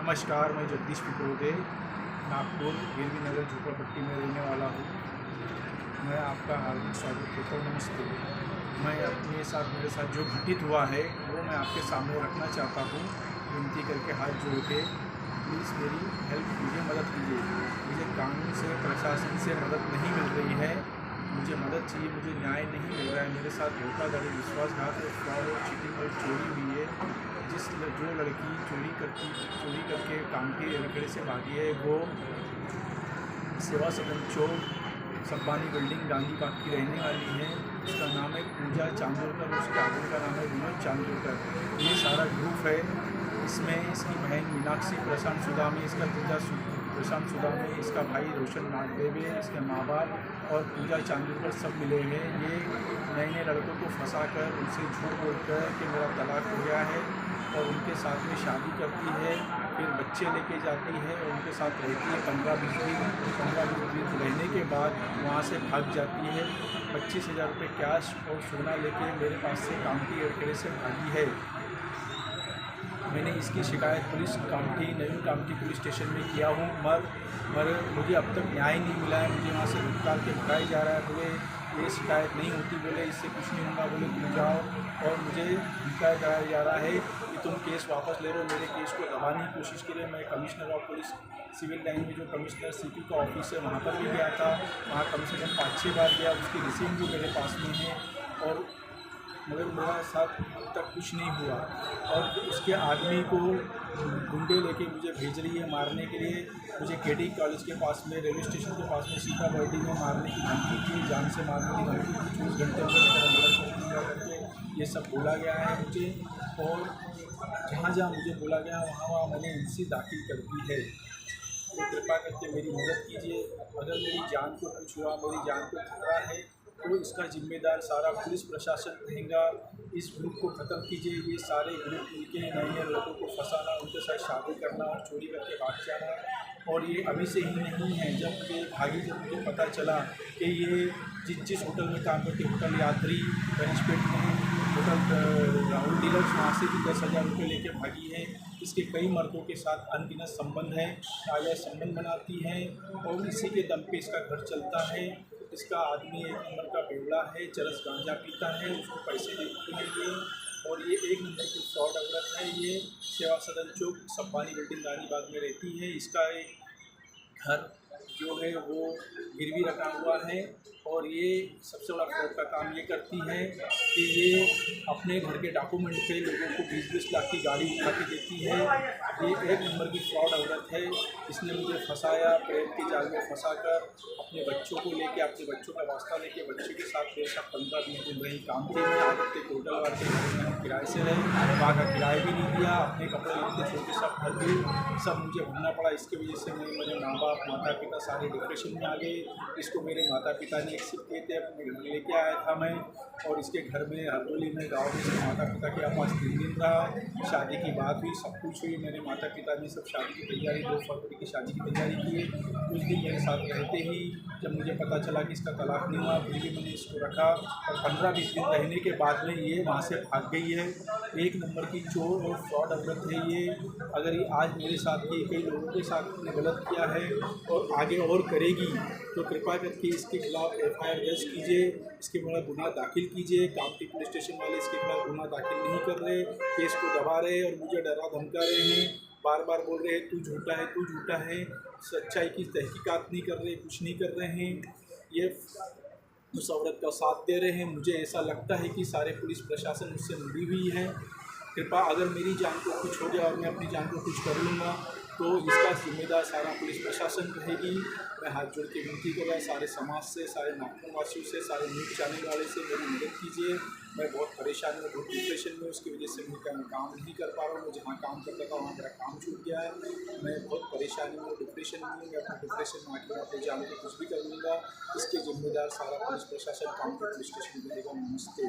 नमस्कार, मैं जगदीश पित्रोदे नागपुर गिरवी नगर झोपड़पट्टी में रहने वाला हूँ। मैं आपका हार्दिक स्वागत करता हूँ। नमस्ते। मैं अपने साथ मेरे साथ जो घटित हुआ है वो मैं आपके सामने रखना चाहता हूँ। विनती करके हाथ जोड़ के प्लीज़ मेरी हेल्प कीजिए, मदद कीजिए। मुझे कानून से, प्रशासन से मदद नहीं मिल रही है। मुझे मदद चाहिए, मुझे न्याय नहीं मिल रहा है। मेरे साथ धोखाधड़ी, विश्वासघात और फ्रॉड और चीटिंग और चोरी हुई है। जो लड़की चोरी करके काम के लड़के से भागी है वो सेवा सदन चौक सब्बानी बिल्डिंग गांधी बाग की रहने वाली है। उसका नाम है पूजा चांदोरकर, उसके आदमी का नाम है विनोद चांदोरकर। ये सारा ग्रुप है। इसमें इसकी बहन मीनाक्षी प्रशांत सुदामी, इसका जीजा प्रशांत सुदामी, इसका भाई रोशन नागदेवे, इसके माँ बाप और पूजा चांदोरकर सब मिले हैं। ये नए नए लड़कों को फंसाकर उनसे झूठ बोलकर कि मेरा तलाक हो गया है और उनके साथ में शादी करती है, फिर बच्चे लेके जाती है और उनके साथ रहती है 15-20 दिन रहने के बाद वहाँ से भाग जाती है। 25,000 रुपये कैश और सोना लेके मेरे पास से कामठी अड़खेड़े से भागी है। मैंने इसकी शिकायत नवीन कामठी पुलिस स्टेशन में किया हूँ, मगर मुझे अब तक न्याय नहीं मिला है। मुझे वहाँ से भुगतान के भगाया जा रहा है। बोले ये शिकायत नहीं होती, बोले इससे कुछ नहीं होगा, बोले तुम जाओ। और मुझे धमकाया कराया जा रहा है कि तुम केस वापस ले लो। मेरे केस को दबाने की कोशिश के लिए मैं commissioner of police civil line में जो कमिश्नर सीपी का ऑफिस है वहाँ पर भी गया था। वहाँ कम से कम 5-6 बार गया। उसकी रिसीव भी मेरे पास में है और मगर मेरा साथ अब तक कुछ नहीं हुआ। और उसके आदमी को गुंडे लेके मुझे भेज रही है मारने के लिए। मुझे केडी कॉलेज के पास में, रेलवे स्टेशन के पास में सीता बर्डी में मारने की धमकी थी, जान से मारने की धमकी थी। 24 घंटे में ये सब बोला गया है मुझे। और जहाँ जहाँ मुझे बोला गया वहाँ वहाँ मैंने एनसी दाखिल कर दी है। तो कृपा करके मेरी मदद कीजिए। अगर मेरी जान को कुछ हुआ, मेरी जान को खतरा है, तो इसका जिम्मेदार सारा पुलिस प्रशासन रहेगा। इस ग्रुप को ख़त्म कीजिए। ये सारे ग्रुप मिलके नए नए लोगों को फंसाना, उनके साथ शादी करना और चोरी करके भाग जाना। और ये अभी से ही नहीं है, जब ये भागी, जब मुझे पता चला कि ये जिस होटल में काम करती, होटल यात्री गणेशपेट में होटल राहुल डीलक्स, वहाँ से भी 10,000 रुपये लेके भागी है। इसके कई मर्दों के साथ अनगिनत संबंध है, ताज़ा संबंध बनाती है और इसी के दम पे इसका घर चलता है। इसका आदमी एक नंबर का बेवड़ा है, चरस गांजा पीता है, उसको पैसे देती है ये। और ये एक नंबर की फ्रॉड औरत है। ये सेवा सदन चौक सब्बानी बिल्डिंग गांधी बाग में रहती है। इसका एक घर जो है वो गिरवी रखा हुआ है। और ये सबसे बड़ा फ्रॉड का काम ये करती है कि ये अपने घर के डॉक्यूमेंट पे लोगों को 20-20 लाख की गाड़ी उठा के देती है। ये एक नंबर की फ्रॉड औरत है। इसने मुझे फंसाया, प्रेम के जाल में फंसाकर अपने बच्चों को लेके, अपने बच्चों का वास्ता लेके बच्चे के साथ मेरे साथ 15-20 दिन रही। काम थी मैं आदत के होटल वाले के घर में किराए से रहे, वहाँ का किराया भी नहीं दिया। अपने कपड़े लेते छोटे सब भर गए, सब मुझे भरना पड़ा। इसकी वजह से मेरे माँ बाप, माता पिता सारे डिप्रेशन में आ गए। इसको मेरे माता पिता ने एक्सेप्ट किए थे, अपने घर में लेके आया था मैं। और इसके घर में हरदोली में गाँव में इसके माता पिता के पास 3 दिन रहा। शादी की बात हुई, सब कुछ हुई। मेरे माता पिता ने सब शादी की तैयारी, 2 फरवरी की शादी की तैयारी की है। कुछ दिन मेरे साथ रहते ही जब मुझे पता चला कि इसका तलाक नहीं हुआ, फिर भी मैंने इसको रखा। और 15-20 दिन रहने के बाद में ये वहाँ से भाग गई है। एक नंबर की चोर और फ्रॉड औरत है ये। अगर ये आज मेरे साथ की, कई लोगों के साथ इसने गलत किया है और आगे और करेगी, तो कृपया करके इसके खिलाफ FIR दर्ज कीजिए, इसके बड़ा गुनाह दाखिल कीजिए। कामठी पुलिस स्टेशन वाले इसके खिलाफ गुनाह दाखिल नहीं कर रहे, केस को दबा रहे और मुझे डरा धमका रहे हैं। बार बार बोल रहे हैं तू झूठा है, तू झूठा है। सच्चाई की तहकीकात नहीं कर रहे, कुछ नहीं कर रहे हैं। ये उस औरत का साथ दे रहे हैं। मुझे ऐसा लगता है कि सारे पुलिस प्रशासन उससे मुड़ी हुई है। कृपा अगर मेरी जान को कुछ हो गया और मैं अपनी जान को कुछ कर लूँगा तो इसका जिम्मेदार सारा पुलिस प्रशासन रहेगी। मैं हाथ जोड़ के विनती कर रहा सारे समाज से, सारे नागपुर वासियों से, सारे न्यूज़ चैनल वाले से मेरी मदद कीजिए। मैं बहुत परेशान हूँ, बहुत डिप्रेशन में, उसकी वजह से मैं काम नहीं कर पा रहा हूँ। मैं जहाँ काम करता था वहाँ मेरा काम छूट गया है। मैं बहुत परेशानी में, डिप्रेशन में हूँ। मैं अपने डिप्रेशन में आके अपने जान को कुछ भी कर लूँगा। इसके जिम्मेदार सारा पुलिस प्रशासन, कामठी पुलिस स्टेशन रहेगा। नमस्ते।